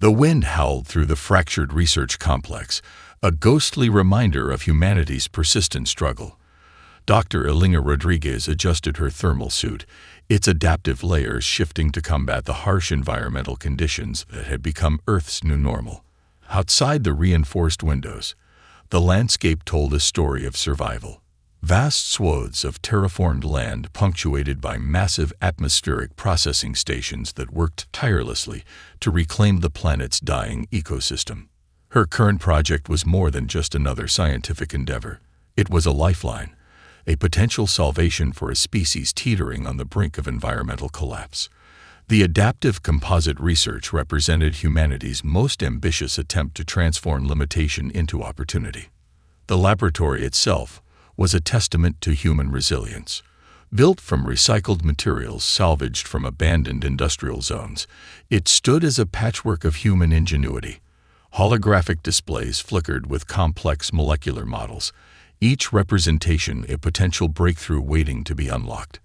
The wind howled through the fractured research complex, a ghostly reminder of humanity's persistent struggle. Dr. Elena Rodriguez adjusted her thermal suit, its adaptive layers shifting to combat the harsh environmental conditions that had become Earth's new normal. Outside the reinforced windows, the landscape told a story of survival. Vast swathes of terraformed land punctuated by massive atmospheric processing stations that worked tirelessly to reclaim the planet's dying ecosystem. Her current project was more than just another scientific endeavor. It was a lifeline, a potential salvation for a species teetering on the brink of environmental collapse. The adaptive composite research represented humanity's most ambitious attempt to transform limitation into opportunity. The laboratory itself was a testament to human resilience. Built from recycled materials salvaged from abandoned industrial zones, it stood as a patchwork of human ingenuity. Holographic displays flickered with complex molecular models, each representation a potential breakthrough waiting to be unlocked.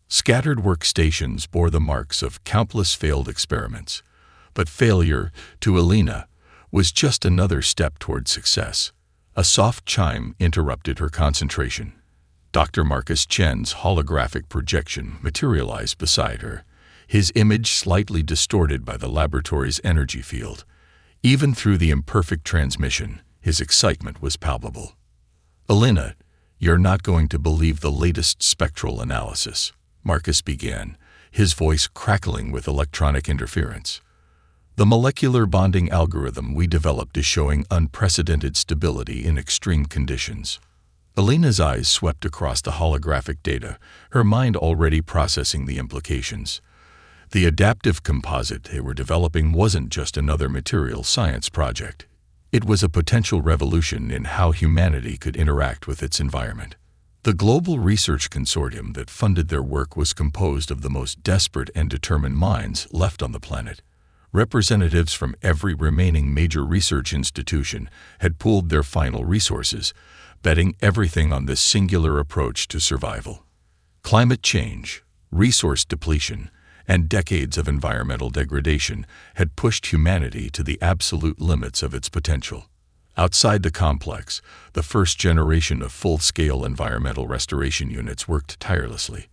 Scattered workstations bore the marks of countless failed experiments. But failure, to Elena, was just another step toward success. A soft chime interrupted her concentration. Dr. Marcus Chen's holographic projection materialized beside her, his image slightly distorted by the laboratory's energy field. Even through the imperfect transmission, his excitement was palpable. "Elena, you're not going to believe the latest spectral analysis," Marcus began, his voice crackling with electronic interference. "The molecular bonding algorithm we developed is showing unprecedented stability in extreme conditions." Elena's eyes swept across the holographic data, her mind already processing the implications. The adaptive composite they were developing wasn't just another material science project. It was a potential revolution in how humanity could interact with its environment. The global research consortium that funded their work was composed of the most desperate and determined minds left on the planet. Representatives from every remaining major research institution had pooled their final resources, betting everything on this singular approach to survival. Climate change, resource depletion, and decades of environmental degradation had pushed humanity to the absolute limits of its potential. Outside the complex, the first generation of full-scale environmental restoration units worked tirelessly.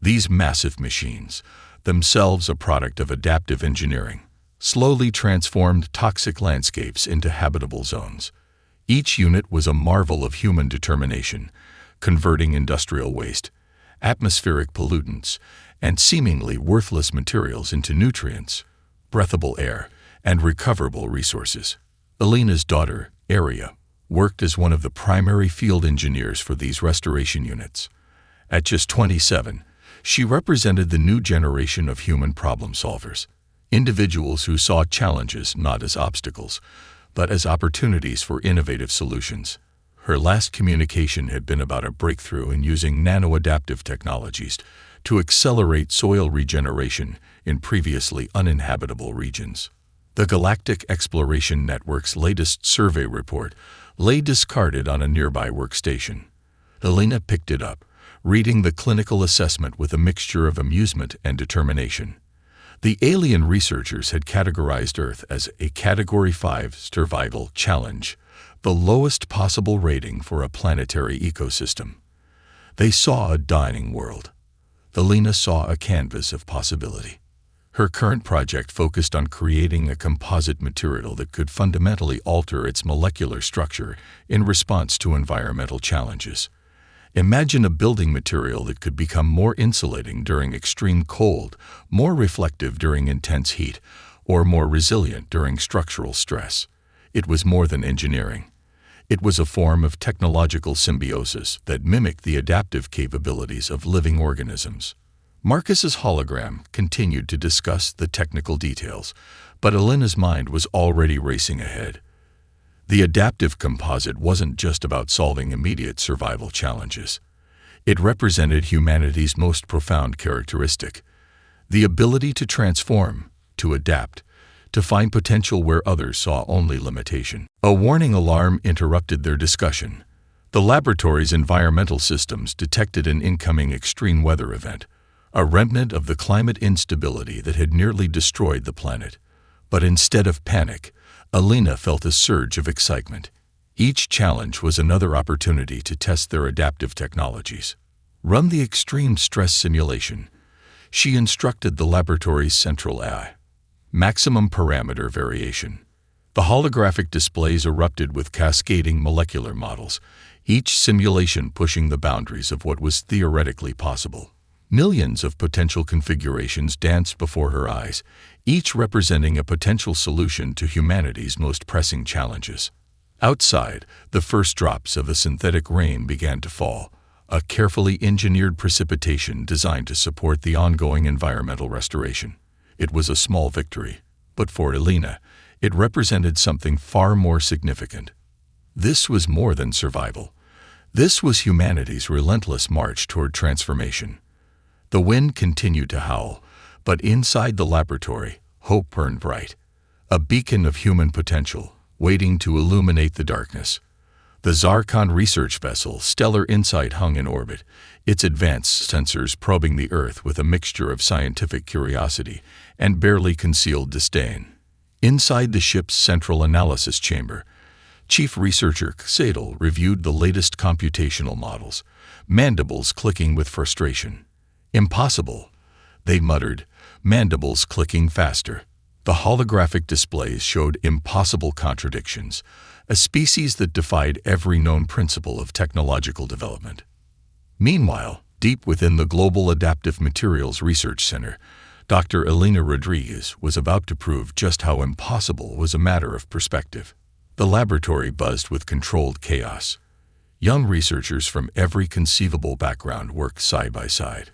These massive machines, themselves a product of adaptive engineering, slowly transformed toxic landscapes into habitable zones. Each unit was a marvel of human determination, converting industrial waste, atmospheric pollutants, and seemingly worthless materials into nutrients, breathable air, and recoverable resources. Elena's daughter, Aria, worked as one of the primary field engineers for these restoration units. At just 27, she represented the new generation of human problem solvers, individuals who saw challenges not as obstacles, but as opportunities for innovative solutions. Her last communication had been about a breakthrough in using nano-adaptive technologies to accelerate soil regeneration in previously uninhabitable regions. The Galactic Exploration Network's latest survey report lay discarded on a nearby workstation. Elena picked it up, reading the clinical assessment with a mixture of amusement and determination. The alien researchers had categorized Earth as a Category 5 survival challenge, the lowest possible rating for a planetary ecosystem. They saw a dying world. Elena saw a canvas of possibility. Her current project focused on creating a composite material that could fundamentally alter its molecular structure in response to environmental challenges. Imagine a building material that could become more insulating during extreme cold, more reflective during intense heat, or more resilient during structural stress. It was more than engineering. It was a form of technological symbiosis that mimicked the adaptive capabilities of living organisms. Marcus's hologram continued to discuss the technical details, but Elena's mind was already racing ahead. The adaptive composite wasn't just about solving immediate survival challenges. It represented humanity's most profound characteristic, the ability to transform, to adapt, to find potential where others saw only limitation. A warning alarm interrupted their discussion. The laboratory's environmental systems detected an incoming extreme weather event, a remnant of the climate instability that had nearly destroyed the planet. But instead of panic, Alina felt a surge of excitement. Each challenge was another opportunity to test their adaptive technologies. Run the extreme stress simulation, she instructed the laboratory's central AI. Maximum parameter variation. The holographic displays erupted with cascading molecular models, each simulation pushing the boundaries of what was theoretically possible. Millions of potential configurations danced before her eyes, each representing a potential solution to humanity's most pressing challenges. Outside, the first drops of a synthetic rain began to fall, a carefully engineered precipitation designed to support the ongoing environmental restoration. It was a small victory, but for Alina, it represented something far more significant. This was more than survival. This was humanity's relentless march toward transformation. The wind continued to howl, but inside the laboratory, hope burned bright. A beacon of human potential, waiting to illuminate the darkness. The Zarkon research vessel Stellar Insight hung in orbit, its advanced sensors probing the Earth with a mixture of scientific curiosity and barely concealed disdain. Inside the ship's central analysis chamber, Chief Researcher Sadel reviewed the latest computational models, mandibles clicking with frustration. Impossible, they muttered, mandibles clicking faster. The holographic displays showed impossible contradictions, a species that defied every known principle of technological development. Meanwhile, deep within the Global Adaptive Materials Research Center, Dr. Alina Rodriguez was about to prove just how impossible was a matter of perspective. The laboratory buzzed with controlled chaos. Young researchers from every conceivable background worked side by side.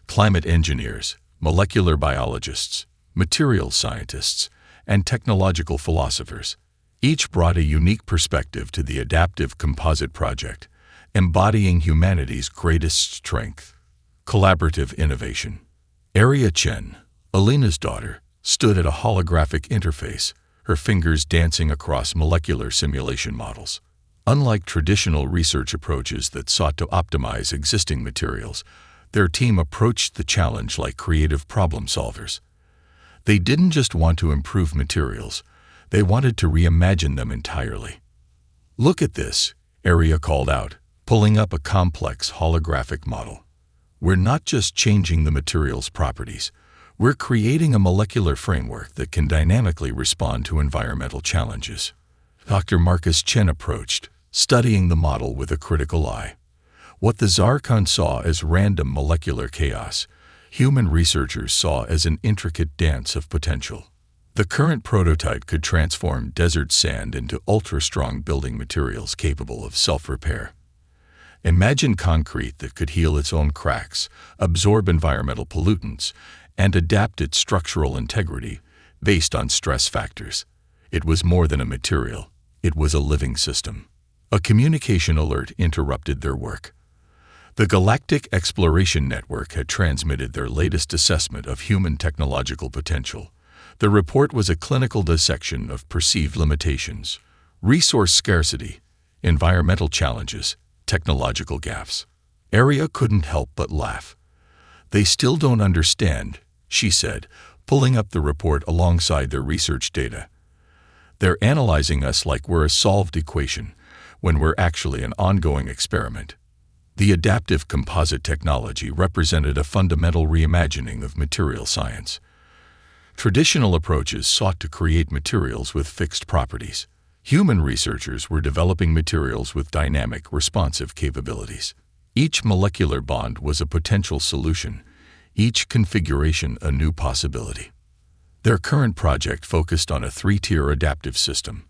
Climate engineers, molecular biologists, materials scientists, and technological philosophers. Each brought a unique perspective to the Adaptive Composite Project, embodying humanity's greatest strength. Collaborative innovation. Aria Chen, Alina's daughter, stood at a holographic interface, her fingers dancing across molecular simulation models. Unlike traditional research approaches that sought to optimize existing materials, their team approached the challenge like creative problem solvers. They didn't just want to improve materials, they wanted to reimagine them entirely. "Look at this," Aria called out, pulling up a complex holographic model. "We're not just changing the material's properties, we're creating a molecular framework that can dynamically respond to environmental challenges." Dr. Marcus Chen approached, studying the model with a critical eye. What the Zarkon saw as random molecular chaos, human researchers saw as an intricate dance of potential. The current prototype could transform desert sand into ultra-strong building materials capable of self-repair. Imagine concrete that could heal its own cracks, absorb environmental pollutants, and adapt its structural integrity based on stress factors. It was more than a material, it was a living system. A communication alert interrupted their work. The Galactic Exploration Network had transmitted their latest assessment of human technological potential. The report was a clinical dissection of perceived limitations, resource scarcity, environmental challenges, technological gaps. Aria couldn't help but laugh. "They still don't understand," she said, pulling up the report alongside their research data. "They're analyzing us like we're a solved equation, when we're actually an ongoing experiment." The adaptive composite technology represented a fundamental reimagining of material science. Traditional approaches sought to create materials with fixed properties. Human researchers were developing materials with dynamic, responsive capabilities. Each molecular bond was a potential solution, each configuration a new possibility. Their current project focused on a three-tier adaptive system.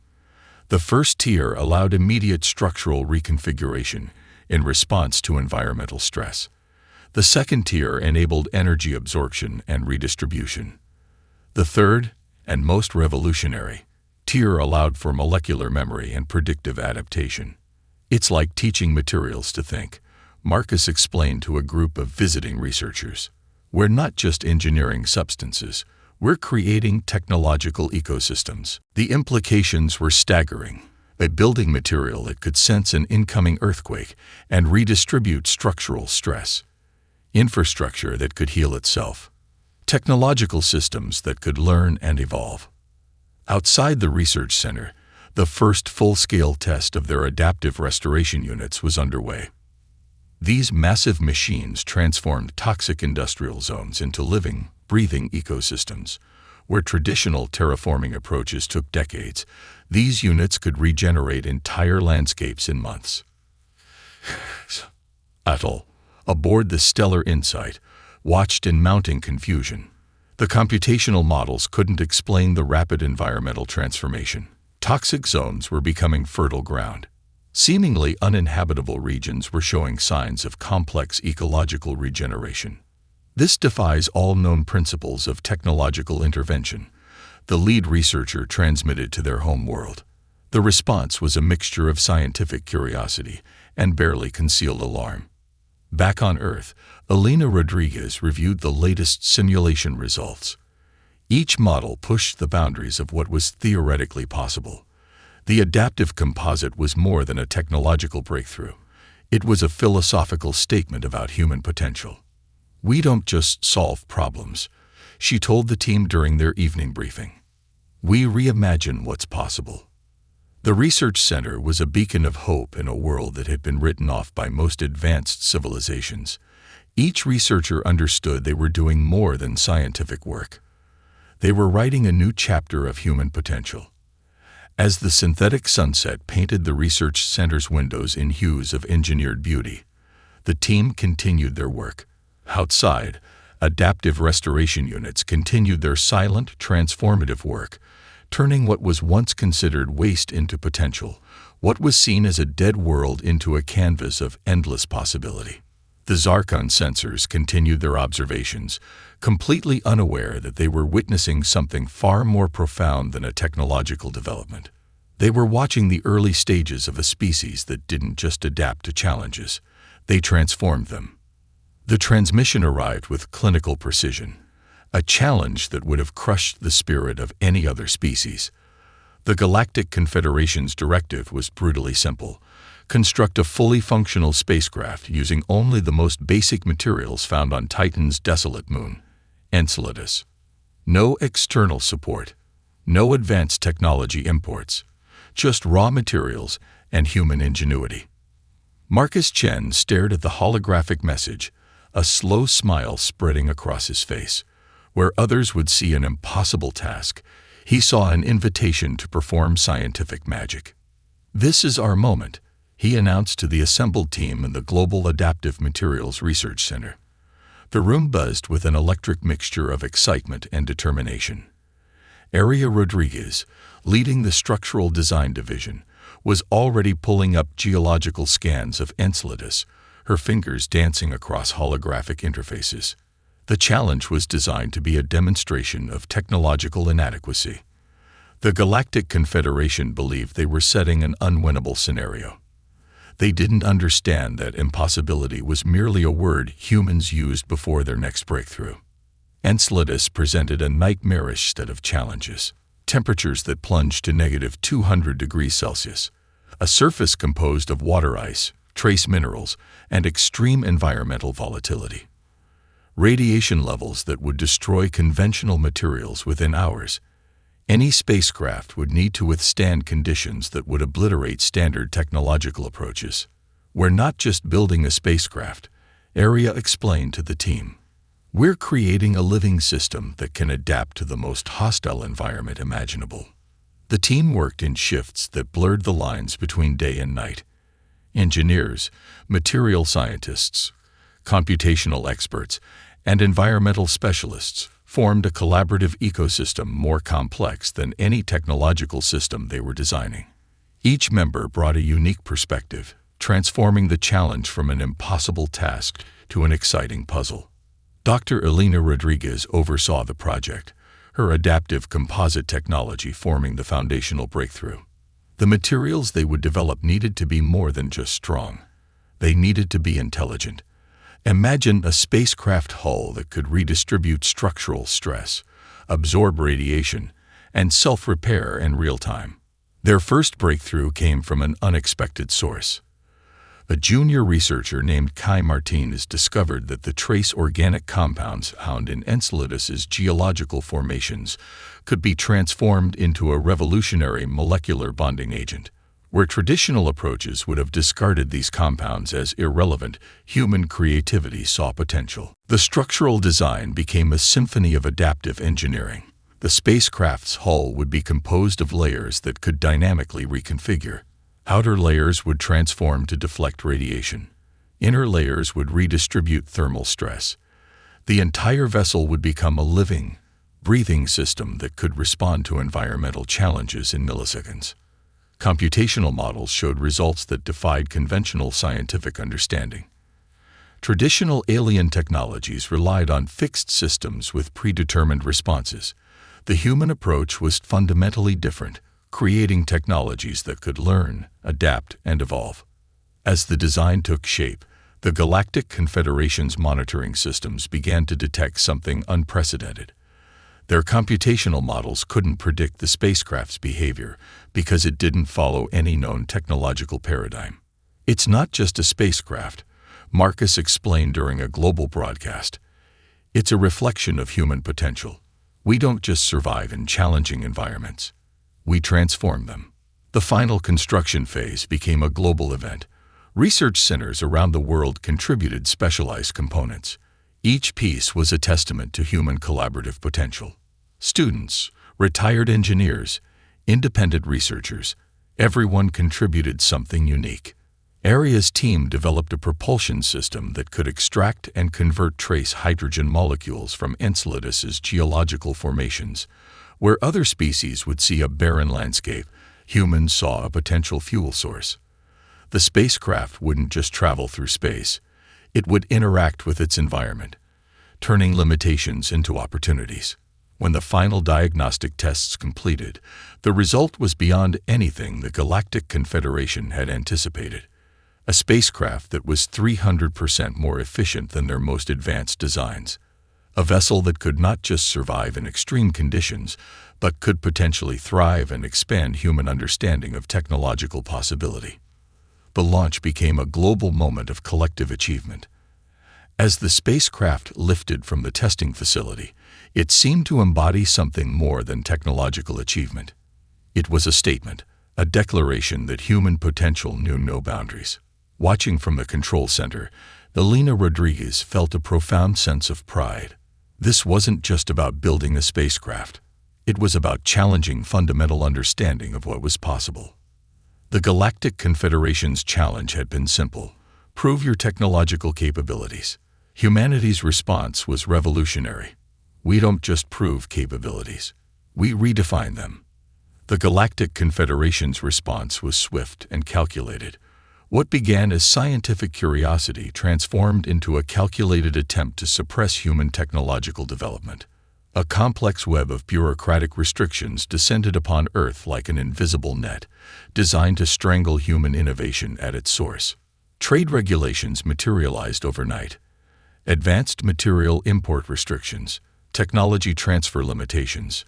The first tier allowed immediate structural reconfiguration in response to environmental stress. The second tier enabled energy absorption and redistribution. The third, and most revolutionary, tier allowed for molecular memory and predictive adaptation. "It's like teaching materials to think," Marcus explained to a group of visiting researchers. "We're not just engineering substances, we're creating technological ecosystems." The implications were staggering. A building material that could sense an incoming earthquake and redistribute structural stress. Infrastructure that could heal itself. Technological systems that could learn and evolve. Outside the research center, the first full-scale test of their adaptive restoration units was underway. These massive machines transformed toxic industrial zones into living, breathing ecosystems. Where traditional terraforming approaches took decades, these units could regenerate entire landscapes in months. Atoll, aboard the Stellar Insight, watched in mounting confusion. The computational models couldn't explain the rapid environmental transformation. Toxic zones were becoming fertile ground. Seemingly uninhabitable regions were showing signs of complex ecological regeneration. This defies all known principles of technological intervention, the lead researcher transmitted to their home world. The response was a mixture of scientific curiosity and barely concealed alarm. Back on Earth, Elena Rodriguez reviewed the latest simulation results. Each model pushed the boundaries of what was theoretically possible. The adaptive composite was more than a technological breakthrough. It was a philosophical statement about human potential. "We don't just solve problems," she told the team during their evening briefing. "We reimagine what's possible." The research center was a beacon of hope in a world that had been written off by most advanced civilizations. Each researcher understood they were doing more than scientific work. They were writing a new chapter of human potential. As the synthetic sunset painted the research center's windows in hues of engineered beauty, the team continued their work. Outside, adaptive restoration units continued their silent, transformative work, turning what was once considered waste into potential, what was seen as a dead world into a canvas of endless possibility. The Zarkon sensors continued their observations, completely unaware that they were witnessing something far more profound than a technological development. They were watching the early stages of a species that didn't just adapt to challenges, they transformed them. The transmission arrived with clinical precision, a challenge that would have crushed the spirit of any other species. The Galactic Confederation's directive was brutally simple: construct a fully functional spacecraft using only the most basic materials found on Titan's desolate moon, Enceladus. No external support, no advanced technology imports, just raw materials and human ingenuity. Marcus Chen stared at the holographic message, a slow smile spreading across his face. Where others would see an impossible task, he saw an invitation to perform scientific magic. "This is our moment," he announced to the assembled team in the Global Adaptive Materials Research Center. The room buzzed with an electric mixture of excitement and determination. Aria Rodriguez, leading the Structural Design Division, was already pulling up geological scans of Enceladus, her fingers dancing across holographic interfaces. The challenge was designed to be a demonstration of technological inadequacy. The Galactic Confederation believed they were setting an unwinnable scenario. They didn't understand that impossibility was merely a word humans used before their next breakthrough. Enceladus presented a nightmarish set of challenges: temperatures that plunged to -200 degrees Celsius, a surface composed of water ice, trace minerals, and extreme environmental volatility. Radiation levels that would destroy conventional materials within hours. Any spacecraft would need to withstand conditions that would obliterate standard technological approaches. "We're not just building a spacecraft," Aria explained to the team. "We're creating a living system that can adapt to the most hostile environment imaginable." The team worked in shifts that blurred the lines between day and night. Engineers, material scientists, computational experts, and environmental specialists formed a collaborative ecosystem more complex than any technological system they were designing. Each member brought a unique perspective, transforming the challenge from an impossible task to an exciting puzzle. Dr. Elena Rodriguez oversaw the project, her adaptive composite technology forming the foundational breakthrough. The materials they would develop needed to be more than just strong. They needed to be intelligent. Imagine a spacecraft hull that could redistribute structural stress, absorb radiation, and self-repair in real time. Their first breakthrough came from an unexpected source. A junior researcher named Kai Martinez discovered that the trace organic compounds found in Enceladus's geological formations could be transformed into a revolutionary molecular bonding agent. Where traditional approaches would have discarded these compounds as irrelevant, human creativity saw potential. The structural design became a symphony of adaptive engineering. The spacecraft's hull would be composed of layers that could dynamically reconfigure. Outer layers would transform to deflect radiation. Inner layers would redistribute thermal stress. The entire vessel would become a living, breathing system that could respond to environmental challenges in milliseconds. Computational models showed results that defied conventional scientific understanding. Traditional alien technologies relied on fixed systems with predetermined responses. The human approach was fundamentally different, creating technologies that could learn, adapt, and evolve. As the design took shape, the Galactic Confederation's monitoring systems began to detect something unprecedented. Their computational models couldn't predict the spacecraft's behavior because it didn't follow any known technological paradigm. "It's not just a spacecraft," Marcus explained during a global broadcast. "It's a reflection of human potential. We don't just survive in challenging environments. We transform them." The final construction phase became a global event. Research centers around the world contributed specialized components. Each piece was a testament to human collaborative potential. Students, retired engineers, independent researchers, everyone contributed something unique. Aria's team developed a propulsion system that could extract and convert trace hydrogen molecules from Enceladus's geological formations. Where other species would see a barren landscape, humans saw a potential fuel source. The spacecraft wouldn't just travel through space. It would interact with its environment, turning limitations into opportunities. When the final diagnostic tests completed, the result was beyond anything the Galactic Confederation had anticipated. A spacecraft that was 300% more efficient than their most advanced designs. A vessel that could not just survive in extreme conditions, but could potentially thrive and expand human understanding of technological possibility. The launch became a global moment of collective achievement. As the spacecraft lifted from the testing facility, it seemed to embody something more than technological achievement. It was a statement, a declaration that human potential knew no boundaries. Watching from the control center, Elena Rodriguez felt a profound sense of pride. This wasn't just about building a spacecraft. It was about challenging fundamental understanding of what was possible. The Galactic Confederation's challenge had been simple: prove your technological capabilities. Humanity's response was revolutionary. We don't just prove capabilities. We redefine them. The Galactic Confederation's response was swift and calculated. What began as scientific curiosity transformed into a calculated attempt to suppress human technological development. A complex web of bureaucratic restrictions descended upon Earth like an invisible net, designed to strangle human innovation at its source. Trade regulations materialized overnight. Advanced material import restrictions, technology transfer limitations,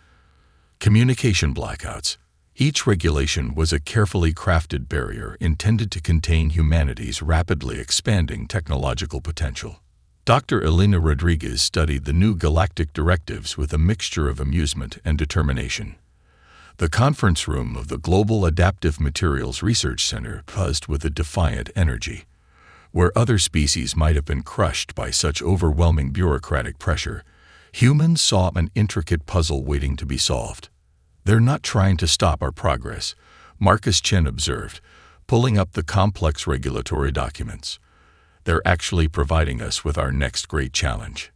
communication blackouts. Each regulation was a carefully crafted barrier intended to contain humanity's rapidly expanding technological potential. Dr. Elena Rodriguez studied the new galactic directives with a mixture of amusement and determination. The conference room of the Global Adaptive Materials Research Center buzzed with a defiant energy. Where other species might have been crushed by such overwhelming bureaucratic pressure, humans saw an intricate puzzle waiting to be solved. "They're not trying to stop our progress," Marcus Chen observed, pulling up the complex regulatory documents. "They're actually providing us with our next great challenge."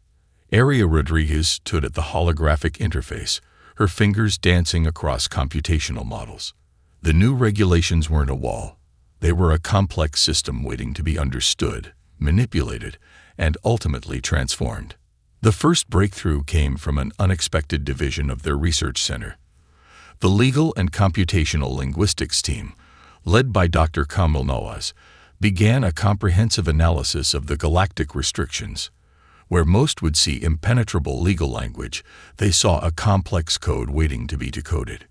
Aria Rodriguez stood at the holographic interface, her fingers dancing across computational models. The new regulations weren't a wall. They were a complex system waiting to be understood, manipulated, and ultimately transformed. The first breakthrough came from an unexpected division of their research center. The Legal and Computational Linguistics team, led by Dr. Kamal Nawaz, began a comprehensive analysis of the galactic restrictions. Where most would see impenetrable legal language, they saw a complex code waiting to be decoded.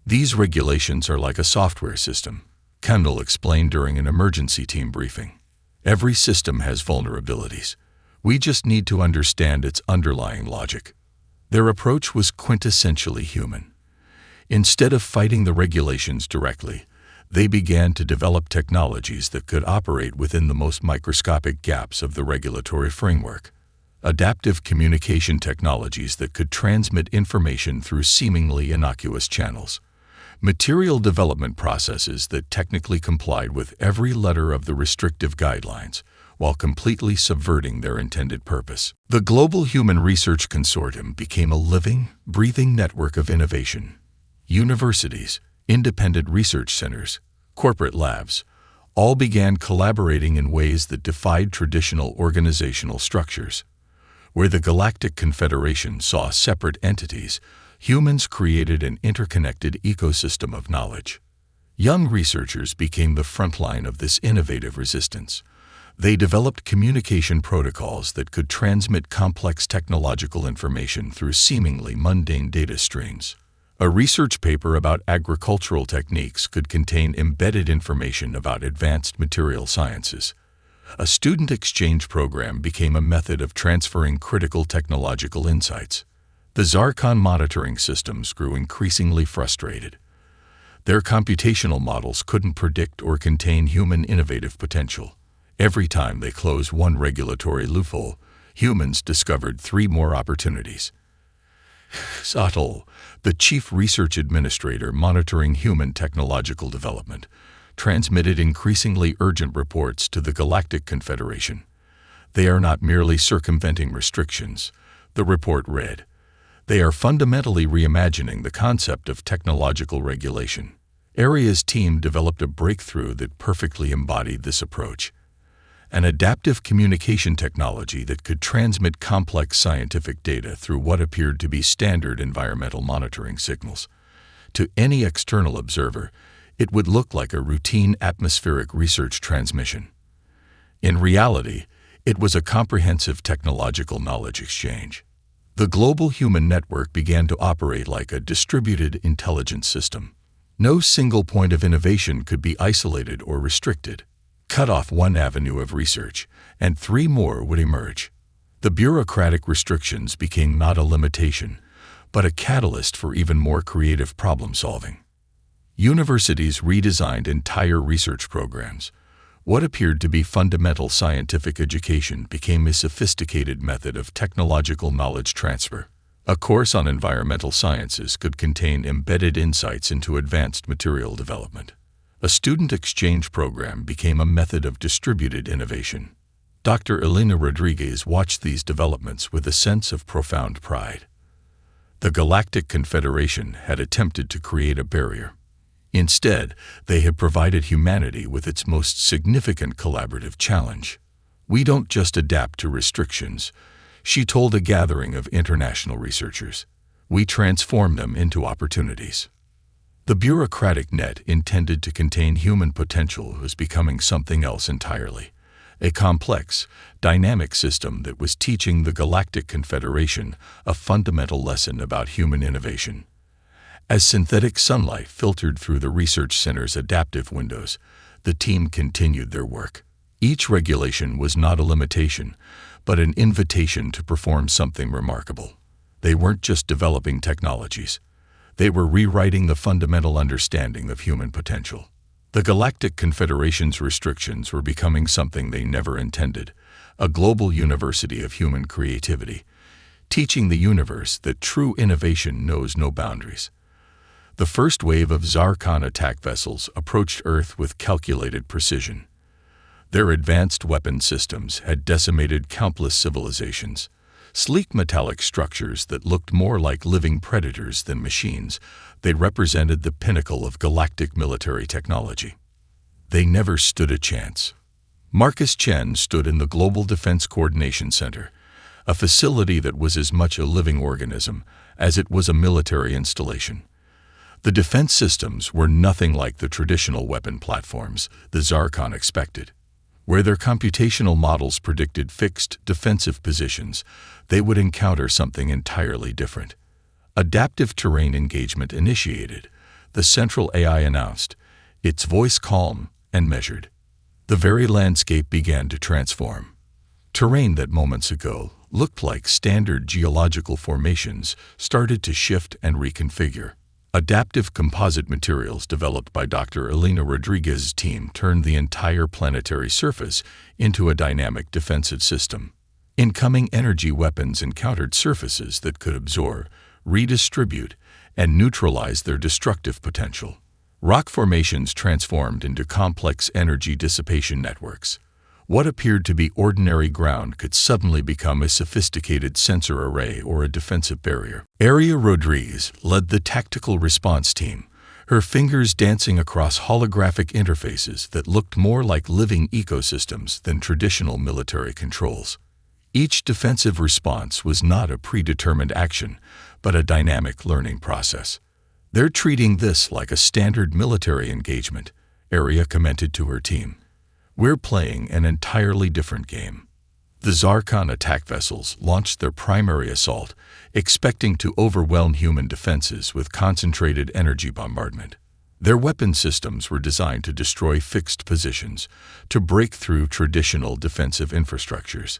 These regulations are like a software system. Kendall explained during an emergency team briefing. Every system has vulnerabilities. We just need to understand its underlying logic. Their approach was quintessentially human. Instead of fighting the regulations directly, they began to develop technologies that could operate within the most microscopic gaps of the regulatory framework. Adaptive communication technologies that could transmit information through seemingly innocuous channels. Material development processes that technically complied with every letter of the restrictive guidelines, while completely subverting their intended purpose. The Global Human Research Consortium became a living, breathing network of innovation. Universities, independent research centers, corporate labs, all began collaborating in ways that defied traditional organizational structures. Where the Galactic Confederation saw separate entities, humans created an interconnected ecosystem of knowledge. Young researchers became the front line of this innovative resistance. They developed communication protocols that could transmit complex technological information through seemingly mundane data streams. A research paper about agricultural techniques could contain embedded information about advanced material sciences. A student exchange program became a method of transferring critical technological insights. The Zarkon monitoring systems grew increasingly frustrated. Their computational models couldn't predict or contain human innovative potential. Every time they closed one regulatory loophole, humans discovered 3 more opportunities. Sattel, the chief research administrator monitoring human technological development, transmitted increasingly urgent reports to the Galactic Confederation. They are not merely circumventing restrictions, the report read. They are fundamentally reimagining the concept of technological regulation. Aria's team developed a breakthrough that perfectly embodied this approach. An adaptive communication technology that could transmit complex scientific data through what appeared to be standard environmental monitoring signals. To any external observer, it would look like a routine atmospheric research transmission. In reality, it was a comprehensive technological knowledge exchange. The global human network began to operate like a distributed intelligence system. No single point of innovation could be isolated or restricted. Cut off one avenue of research, and 3 more would emerge. The bureaucratic restrictions became not a limitation, but a catalyst for even more creative problem-solving. Universities redesigned entire research programs. What appeared to be fundamental scientific education became a sophisticated method of technological knowledge transfer. A course on environmental sciences could contain embedded insights into advanced material development. A student exchange program became a method of distributed innovation. Dr. Elena Rodriguez watched these developments with a sense of profound pride. The Galactic Confederation had attempted to create a barrier. Instead, they had provided humanity with its most significant collaborative challenge. "We don't just adapt to restrictions," she told a gathering of international researchers. "We transform them into opportunities." The bureaucratic net intended to contain human potential was becoming something else entirely. A complex, dynamic system that was teaching the Galactic Confederation a fundamental lesson about human innovation. As synthetic sunlight filtered through the research center's adaptive windows, the team continued their work. Each regulation was not a limitation, but an invitation to perform something remarkable. They weren't just developing technologies. They were rewriting the fundamental understanding of human potential. The Galactic Confederation's restrictions were becoming something they never intended, a global university of human creativity, teaching the universe that true innovation knows no boundaries. The first wave of Zarkon attack vessels approached Earth with calculated precision. Their advanced weapon systems had decimated countless civilizations. Sleek metallic structures that looked more like living predators than machines, they represented the pinnacle of galactic military technology. They never stood a chance. Marcus Chen stood in the Global Defense Coordination Center, a facility that was as much a living organism as it was a military installation. The defense systems were nothing like the traditional weapon platforms the Zarkon expected. Where their computational models predicted fixed, defensive positions, they would encounter something entirely different. Adaptive terrain engagement initiated. The central AI announced, its voice calm and measured. The very landscape began to transform. Terrain that moments ago looked like standard geological formations started to shift and reconfigure. Adaptive composite materials developed by Dr. Elena Rodriguez's team turned the entire planetary surface into a dynamic defensive system. Incoming energy weapons encountered surfaces that could absorb, redistribute, and neutralize their destructive potential. Rock formations transformed into complex energy dissipation networks. What appeared to be ordinary ground could suddenly become a sophisticated sensor array or a defensive barrier. Aria Rodriguez led the tactical response team, her fingers dancing across holographic interfaces that looked more like living ecosystems than traditional military controls. Each defensive response was not a predetermined action, but a dynamic learning process. "They're treating this like a standard military engagement," Aria commented to her team. "We're playing an entirely different game." The Zarkon attack vessels launched their primary assault, expecting to overwhelm human defenses with concentrated energy bombardment. Their weapon systems were designed to destroy fixed positions, to break through traditional defensive infrastructures.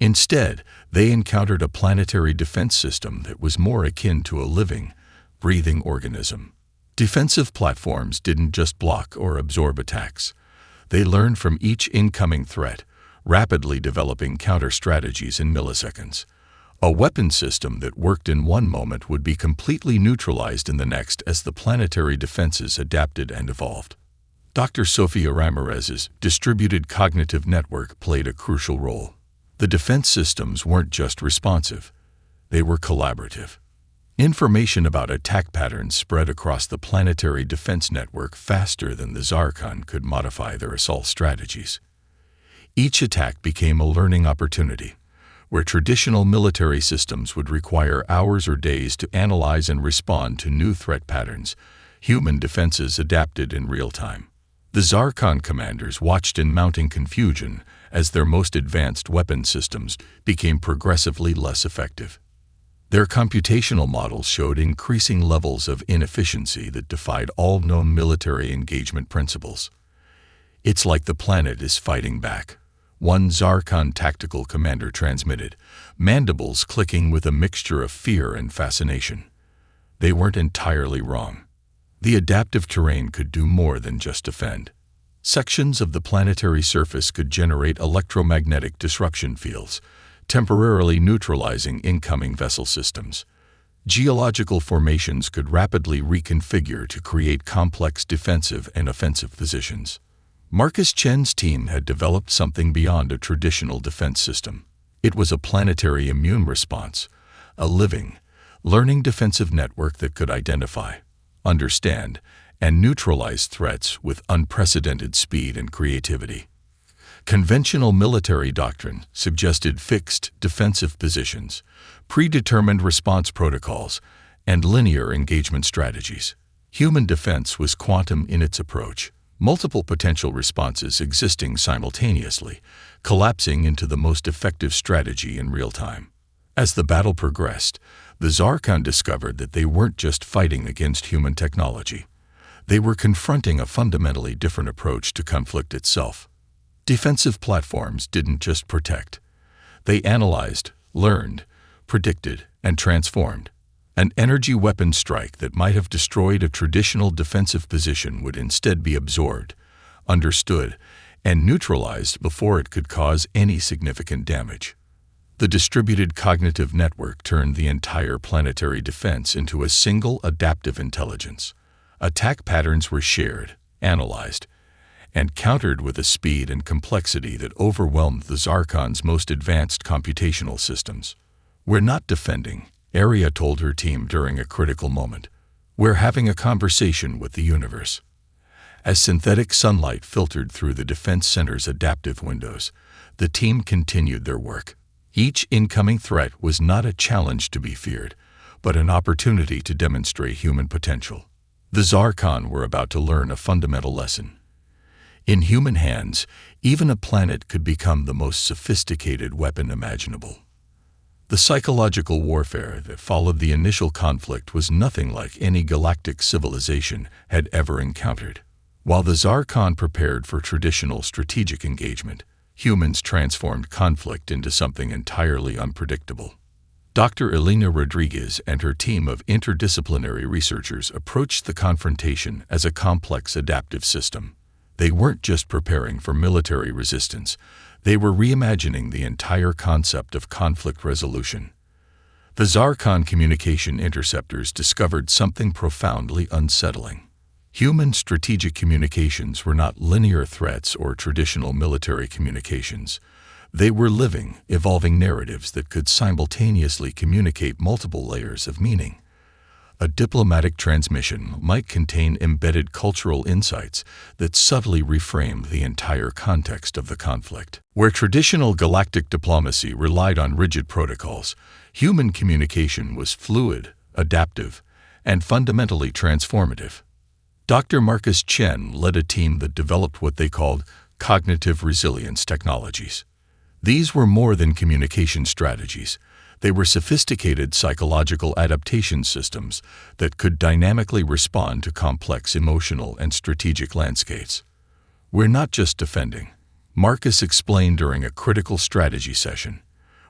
Instead, they encountered a planetary defense system that was more akin to a living, breathing organism. Defensive platforms didn't just block or absorb attacks. They learned from each incoming threat, rapidly developing counter-strategies in milliseconds. A weapon system that worked in one moment would be completely neutralized in the next as the planetary defenses adapted and evolved. Dr. Sofia Ramirez's distributed cognitive network played a crucial role. The defense systems weren't just responsive, they were collaborative. Information about attack patterns spread across the planetary defense network faster than the Zarkon could modify their assault strategies. Each attack became a learning opportunity, where traditional military systems would require hours or days to analyze and respond to new threat patterns. Human defenses adapted in real time. The Zarkon commanders watched in mounting confusion as their most advanced weapon systems became progressively less effective. Their computational models showed increasing levels of inefficiency that defied all known military engagement principles. "It's like the planet is fighting back," one Zarkon tactical commander transmitted, mandibles clicking with a mixture of fear and fascination. They weren't entirely wrong. The adaptive terrain could do more than just defend. Sections of the planetary surface could generate electromagnetic disruption fields, temporarily neutralizing incoming vessel systems. Geological formations could rapidly reconfigure to create complex defensive and offensive positions. Marcus Chen's team had developed something beyond a traditional defense system. It was a planetary immune response, a living, learning defensive network that could identify, understand, and neutralize threats with unprecedented speed and creativity. Conventional military doctrine suggested fixed defensive positions, predetermined response protocols, and linear engagement strategies. Human defense was quantum in its approach, multiple potential responses existing simultaneously, collapsing into the most effective strategy in real time. As the battle progressed, the Zarkon discovered that they weren't just fighting against human technology. They were confronting a fundamentally different approach to conflict itself. Defensive platforms didn't just protect. They analyzed, learned, predicted, and transformed. An energy weapon strike that might have destroyed a traditional defensive position would instead be absorbed, understood, and neutralized before it could cause any significant damage. The distributed cognitive network turned the entire planetary defense into a single adaptive intelligence. Attack patterns were shared, analyzed, and countered with a speed and complexity that overwhelmed the Zarkon's most advanced computational systems. "We're not defending," Aria told her team during a critical moment. "We're having a conversation with the universe." As synthetic sunlight filtered through the defense center's adaptive windows, the team continued their work. Each incoming threat was not a challenge to be feared, but an opportunity to demonstrate human potential. The Zarkon were about to learn a fundamental lesson. In human hands, even a planet could become the most sophisticated weapon imaginable. The psychological warfare that followed the initial conflict was nothing like any galactic civilization had ever encountered. While the Zarkon prepared for traditional strategic engagement, humans transformed conflict into something entirely unpredictable. Dr. Elena Rodriguez and her team of interdisciplinary researchers approached the confrontation as a complex adaptive system. They weren't just preparing for military resistance, they were reimagining the entire concept of conflict resolution. The Zarkon communication interceptors discovered something profoundly unsettling. Human strategic communications were not linear threats or traditional military communications. They were living, evolving narratives that could simultaneously communicate multiple layers of meaning. A diplomatic transmission might contain embedded cultural insights that subtly reframe the entire context of the conflict. Where traditional galactic diplomacy relied on rigid protocols, human communication was fluid, adaptive, and fundamentally transformative. Dr. Marcus Chen led a team that developed what they called cognitive resilience technologies. These were more than communication strategies. They were sophisticated psychological adaptation systems that could dynamically respond to complex emotional and strategic landscapes. We're not just defending, Marcus explained during a critical strategy session.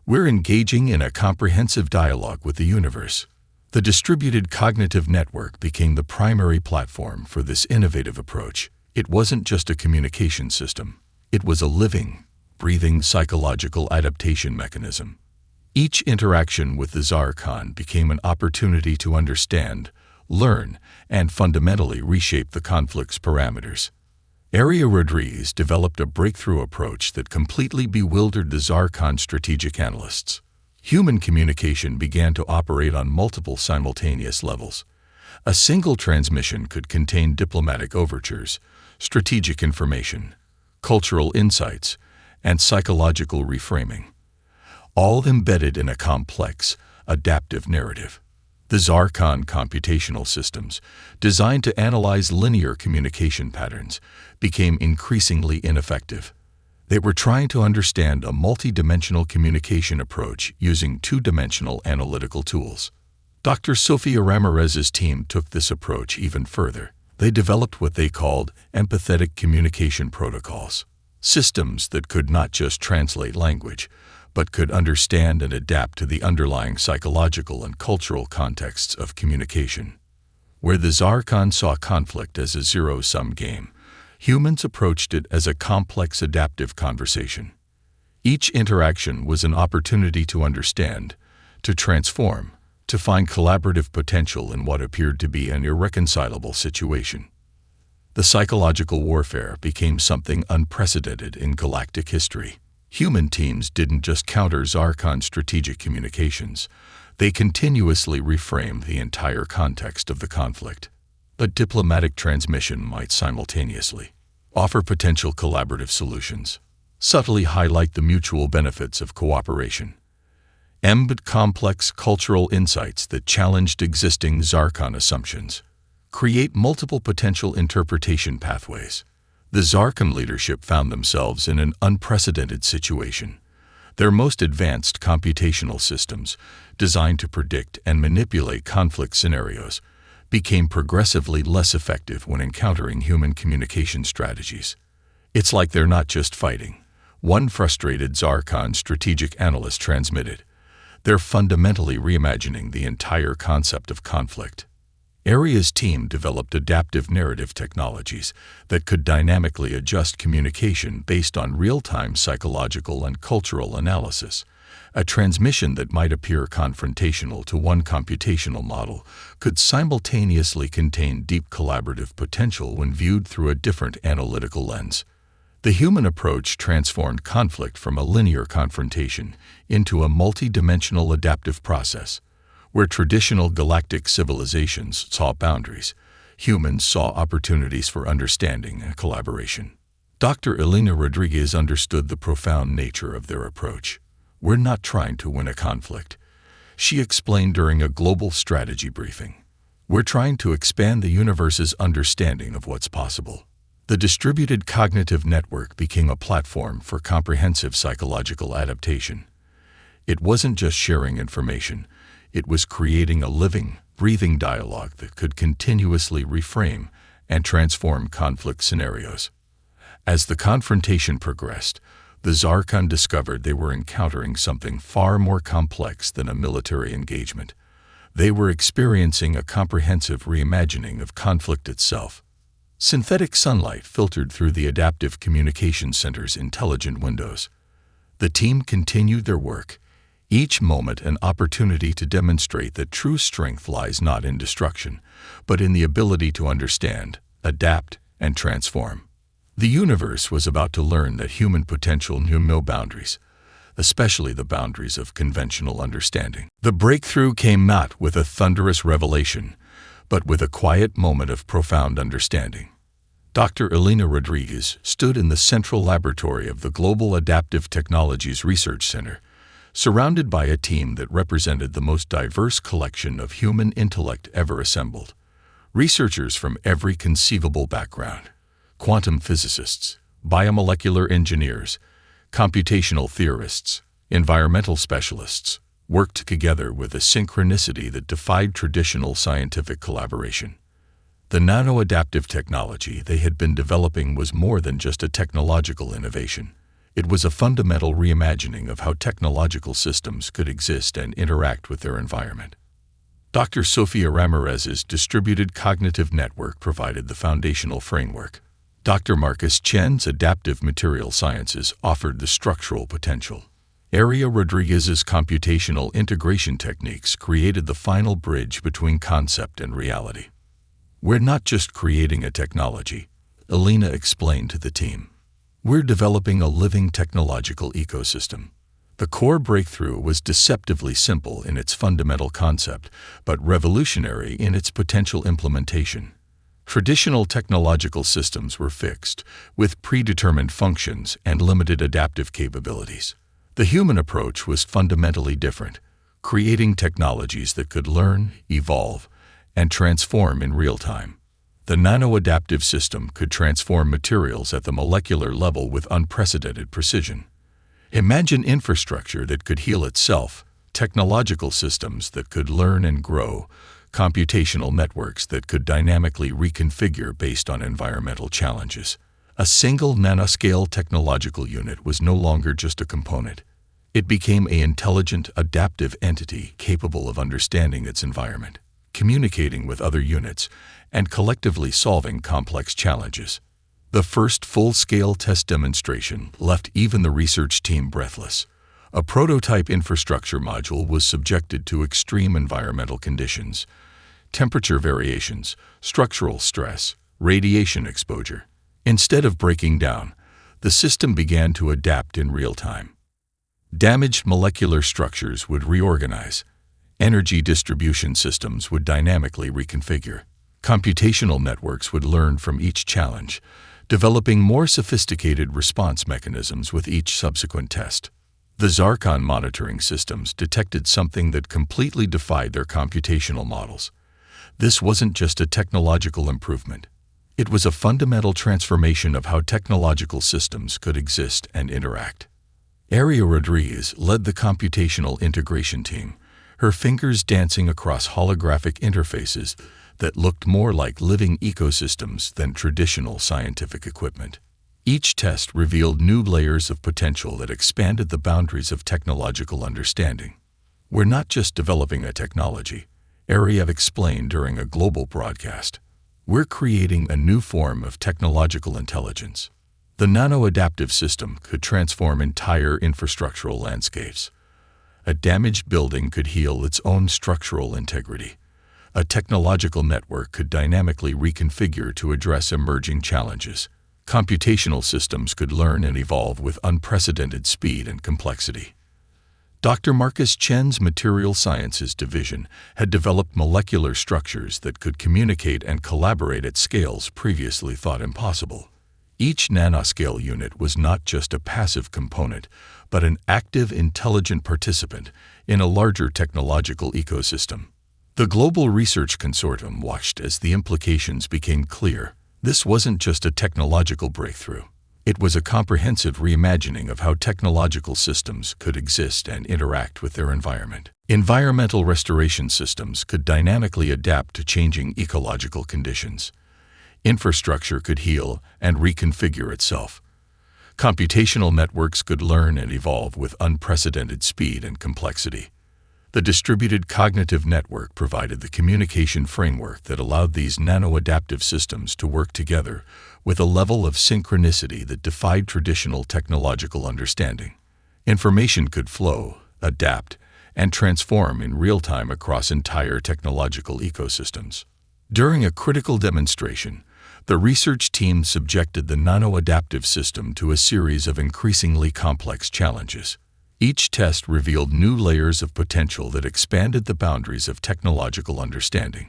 We're engaging in a comprehensive dialogue with the universe. The distributed cognitive network became the primary platform for this innovative approach. It wasn't just a communication system. It was a living, breathing psychological adaptation mechanism. Each interaction with the Zarkon became an opportunity to understand, learn, and fundamentally reshape the conflict's parameters. Aria Rodriguez developed a breakthrough approach that completely bewildered the Zarkon strategic analysts. Human communication began to operate on multiple simultaneous levels. A single transmission could contain diplomatic overtures, strategic information, cultural insights, and psychological reframing, all embedded in a complex, adaptive narrative. The Zarkon computational systems, designed to analyze linear communication patterns, became increasingly ineffective. They were trying to understand a multidimensional communication approach using two-dimensional analytical tools. Dr. Sofia Ramirez's team took this approach even further. They developed what they called empathetic communication protocols, systems that could not just translate language, but could understand and adapt to the underlying psychological and cultural contexts of communication. Where the Zarkon saw conflict as a zero-sum game, humans approached it as a complex adaptive conversation. Each interaction was an opportunity to understand, to transform, to find collaborative potential in what appeared to be an irreconcilable situation. The psychological warfare became something unprecedented in galactic history. Human teams didn't just counter Zarkon strategic communications, they continuously reframed the entire context of the conflict. A diplomatic transmission might simultaneously offer potential collaborative solutions, subtly highlight the mutual benefits of cooperation, embed complex cultural insights that challenged existing Zarkon assumptions, create multiple potential interpretation pathways. The Zarkon leadership found themselves in an unprecedented situation. Their most advanced computational systems, designed to predict and manipulate conflict scenarios, became progressively less effective when encountering human communication strategies. It's like they're not just fighting, one frustrated Zarkon strategic analyst transmitted. They're fundamentally reimagining the entire concept of conflict. Aria's team developed adaptive narrative technologies that could dynamically adjust communication based on real-time psychological and cultural analysis. A transmission that might appear confrontational to one computational model could simultaneously contain deep collaborative potential when viewed through a different analytical lens. The human approach transformed conflict from a linear confrontation into a multi-dimensional adaptive process. Where traditional galactic civilizations saw boundaries, humans saw opportunities for understanding and collaboration. Dr. Elena Rodriguez understood the profound nature of their approach. We're not trying to win a conflict, she explained during a global strategy briefing. We're trying to expand the universe's understanding of what's possible. The distributed cognitive network became a platform for comprehensive psychological adaptation. It wasn't just sharing information, it was creating a living, breathing dialogue that could continuously reframe and transform conflict scenarios. As the confrontation progressed, the Zarkon discovered they were encountering something far more complex than a military engagement. They were experiencing a comprehensive reimagining of conflict itself. Synthetic sunlight filtered through the Adaptive Communications Center's intelligent windows. The team continued their work, each moment an opportunity to demonstrate that true strength lies not in destruction, but in the ability to understand, adapt, and transform. The universe was about to learn that human potential knew no boundaries, especially the boundaries of conventional understanding. The breakthrough came not with a thunderous revelation, but with a quiet moment of profound understanding. Dr. Elena Rodriguez stood in the central laboratory of the Global Adaptive Technologies Research Center, surrounded by a team that represented the most diverse collection of human intellect ever assembled. Researchers from every conceivable background: quantum physicists, biomolecular engineers, computational theorists, environmental specialists, worked together with a synchronicity that defied traditional scientific collaboration. The nano-adaptive technology they had been developing was more than just a technological innovation. It was a fundamental reimagining of how technological systems could exist and interact with their environment. Dr. Sofia Ramirez's distributed cognitive network provided the foundational framework. Dr. Marcus Chen's adaptive material sciences offered the structural potential. Aria Rodriguez's computational integration techniques created the final bridge between concept and reality. "We're not just creating a technology," Elena explained to the team. "We're developing a living technological ecosystem." The core breakthrough was deceptively simple in its fundamental concept, but revolutionary in its potential implementation. Traditional technological systems were fixed, with predetermined functions and limited adaptive capabilities. The human approach was fundamentally different, creating technologies that could learn, evolve, and transform in real time. The nano-adaptive system could transform materials at the molecular level with unprecedented precision. Imagine infrastructure that could heal itself, technological systems that could learn and grow, computational networks that could dynamically reconfigure based on environmental challenges. A single nanoscale technological unit was no longer just a component. It became an intelligent, adaptive entity capable of understanding its environment, communicating with other units, and collectively solving complex challenges. The first full-scale test demonstration left even the research team breathless. A prototype infrastructure module was subjected to extreme environmental conditions: temperature variations, structural stress, radiation exposure. Instead of breaking down, the system began to adapt in real time. Damaged molecular structures would reorganize. Energy distribution systems would dynamically reconfigure. Computational networks would learn from each challenge, developing more sophisticated response mechanisms with each subsequent test. The Zarkon monitoring systems detected something that completely defied their computational models. This wasn't just a technological improvement. It was a fundamental transformation of how technological systems could exist and interact. Aria Rodriguez led the computational integration team, her fingers dancing across holographic interfaces that looked more like living ecosystems than traditional scientific equipment. Each test revealed new layers of potential that expanded the boundaries of technological understanding. "We're not just developing a technology," Aria explained during a global broadcast. "We're creating a new form of technological intelligence." The nano-adaptive system could transform entire infrastructural landscapes. A damaged building could heal its own structural integrity. A technological network could dynamically reconfigure to address emerging challenges. Computational systems could learn and evolve with unprecedented speed and complexity. Dr. Marcus Chen's Material Sciences Division had developed molecular structures that could communicate and collaborate at scales previously thought impossible. Each nanoscale unit was not just a passive component, but an active, intelligent participant in a larger technological ecosystem. The Global Research Consortium watched as the implications became clear. This wasn't just a technological breakthrough. It was a comprehensive reimagining of how technological systems could exist and interact with their environment. Environmental restoration systems could dynamically adapt to changing ecological conditions. Infrastructure could heal and reconfigure itself. Computational networks could learn and evolve with unprecedented speed and complexity. The distributed cognitive network provided the communication framework that allowed these nano-adaptive systems to work together with a level of synchronicity that defied traditional technological understanding. Information could flow, adapt, and transform in real time across entire technological ecosystems. During a critical demonstration, the research team subjected the nano-adaptive system to a series of increasingly complex challenges. Each test revealed new layers of potential that expanded the boundaries of technological understanding.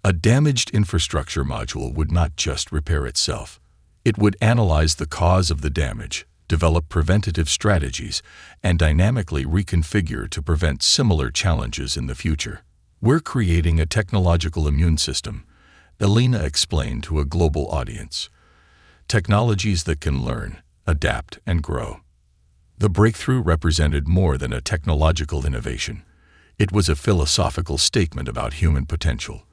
A damaged infrastructure module would not just repair itself. It would analyze the cause of the damage, develop preventative strategies, and dynamically reconfigure to prevent similar challenges in the future. "We're creating a technological immune system," Elena explained to a global audience. "Technologies that can learn, adapt, and grow." The breakthrough represented more than a technological innovation. It was a philosophical statement about human potential,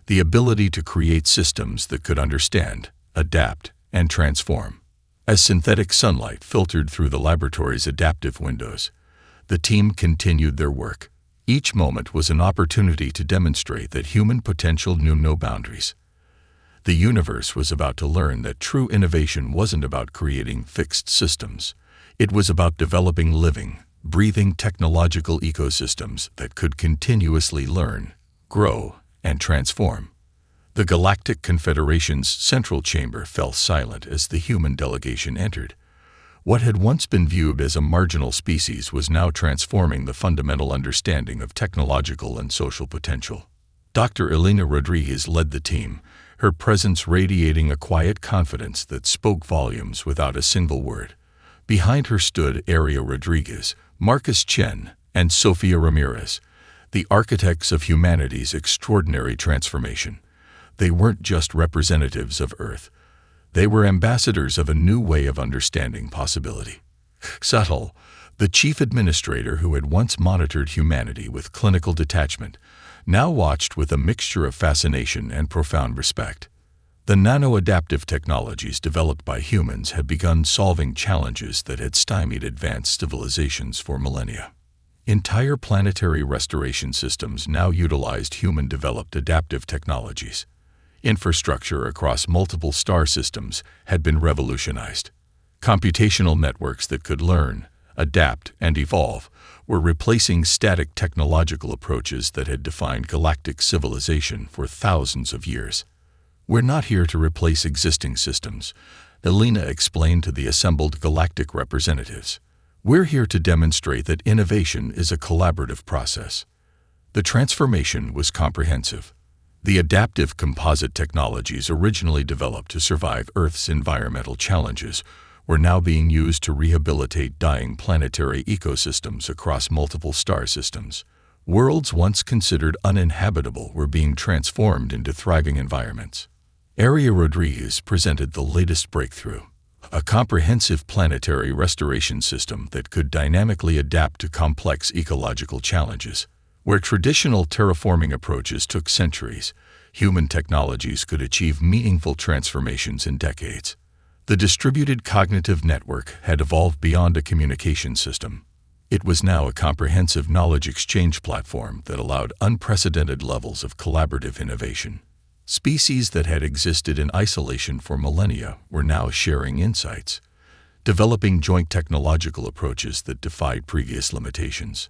the ability to create systems that could understand, adapt, and transform. As synthetic sunlight filtered through the laboratory's adaptive windows, the team continued their work. Each moment was an opportunity to demonstrate that human potential knew no boundaries. The universe was about to learn that true innovation wasn't about creating fixed systems. It was about developing living, breathing technological ecosystems that could continuously learn, grow, and transform. The Galactic Confederation's central chamber fell silent as the human delegation entered. What had once been viewed as a marginal species was now transforming the fundamental understanding of technological and social potential. Dr. Elena Rodriguez led the team, her presence radiating a quiet confidence that spoke volumes without a single word. Behind her stood Aria Rodriguez, Marcus Chen, and Sofia Ramirez, the architects of humanity's extraordinary transformation. They weren't just representatives of Earth. They were ambassadors of a new way of understanding possibility. Subtle, the chief administrator who had once monitored humanity with clinical detachment, now watched with a mixture of fascination and profound respect. The nano-adaptive technologies developed by humans had begun solving challenges that had stymied advanced civilizations for millennia. Entire planetary restoration systems now utilized human-developed adaptive technologies. Infrastructure across multiple star systems had been revolutionized. Computational networks that could learn, adapt, and evolve were replacing static technological approaches that had defined galactic civilization for thousands of years. "We're not here to replace existing systems," Elena explained to the assembled galactic representatives. "We're here to demonstrate that innovation is a collaborative process." The transformation was comprehensive. The adaptive composite technologies originally developed to survive Earth's environmental challenges were now being used to rehabilitate dying planetary ecosystems across multiple star systems. Worlds once considered uninhabitable were being transformed into thriving environments. Aria Rodriguez presented the latest breakthrough, a comprehensive planetary restoration system that could dynamically adapt to complex ecological challenges. Where traditional terraforming approaches took centuries, human technologies could achieve meaningful transformations in decades. The distributed cognitive network had evolved beyond a communication system. It was now a comprehensive knowledge exchange platform that allowed unprecedented levels of collaborative innovation. Species that had existed in isolation for millennia were now sharing insights, developing joint technological approaches that defied previous limitations.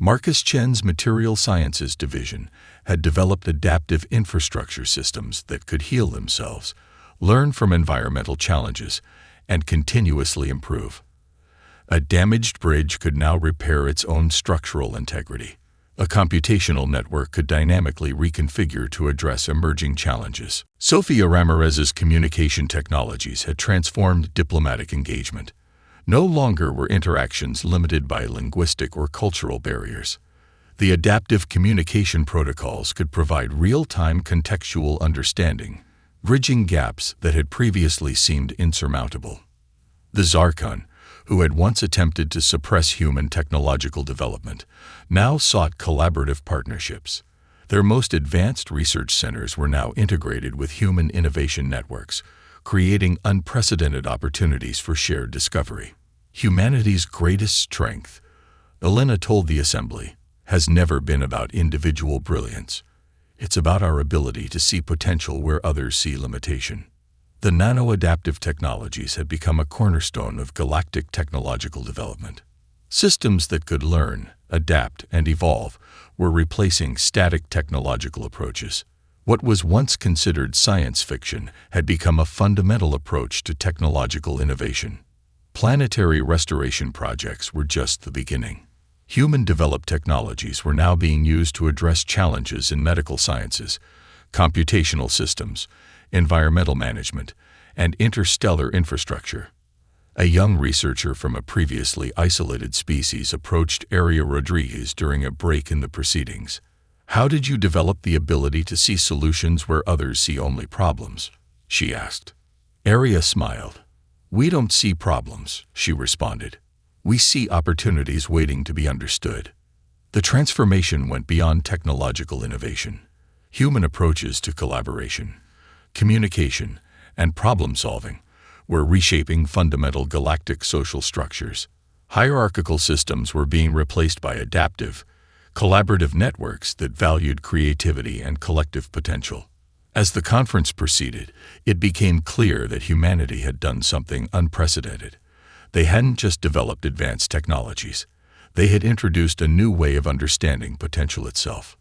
Marcus Chen's Material Sciences division had developed adaptive infrastructure systems that could heal themselves, learn from environmental challenges, and continuously improve. A damaged bridge could now repair its own structural integrity. A computational network could dynamically reconfigure to address emerging challenges. Sofia Ramirez's communication technologies had transformed diplomatic engagement. No longer were interactions limited by linguistic or cultural barriers. The adaptive communication protocols could provide real-time contextual understanding, bridging gaps that had previously seemed insurmountable. The Zarkon, who had once attempted to suppress human technological development, now sought collaborative partnerships. Their most advanced research centers were now integrated with human innovation networks, creating unprecedented opportunities for shared discovery. Humanity's greatest strength, Elena told the assembly, has never been about individual brilliance. It's about our ability to see potential where others see limitation. The nano-adaptive technologies had become a cornerstone of galactic technological development. Systems that could learn, adapt, and evolve were replacing static technological approaches. What was once considered science fiction had become a fundamental approach to technological innovation. Planetary restoration projects were just the beginning. Human-developed technologies were now being used to address challenges in medical sciences, computational systems, environmental management, and interstellar infrastructure. A young researcher from a previously isolated species approached Aria Rodriguez during a break in the proceedings. "How did you develop the ability to see solutions where others see only problems?" she asked. Aria smiled. "We don't see problems," she responded. "We see opportunities waiting to be understood." The transformation went beyond technological innovation. Human approaches to collaboration, communication, and problem-solving were reshaping fundamental galactic social structures. Hierarchical systems were being replaced by adaptive, collaborative networks that valued creativity and collective potential. As the conference proceeded, it became clear that humanity had done something unprecedented. They hadn't just developed advanced technologies. They had introduced a new way of understanding potential itself.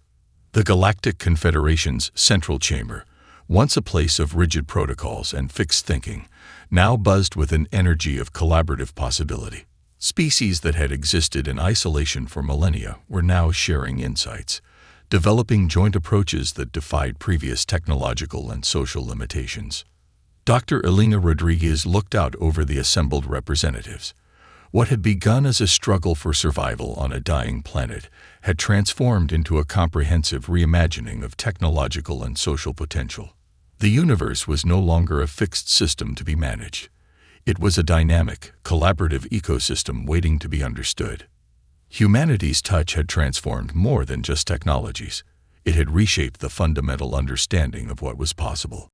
The Galactic Confederation's central chamber, once a place of rigid protocols and fixed thinking, now buzzed with an energy of collaborative possibility. Species that had existed in isolation for millennia were now sharing insights, developing joint approaches that defied previous technological and social limitations. Dr. Elena Rodriguez looked out over the assembled representatives. What had begun as a struggle for survival on a dying planet had transformed into a comprehensive reimagining of technological and social potential. The universe was no longer a fixed system to be managed. It was a dynamic, collaborative ecosystem waiting to be understood. Humanity's touch had transformed more than just technologies. It had reshaped the fundamental understanding of what was possible.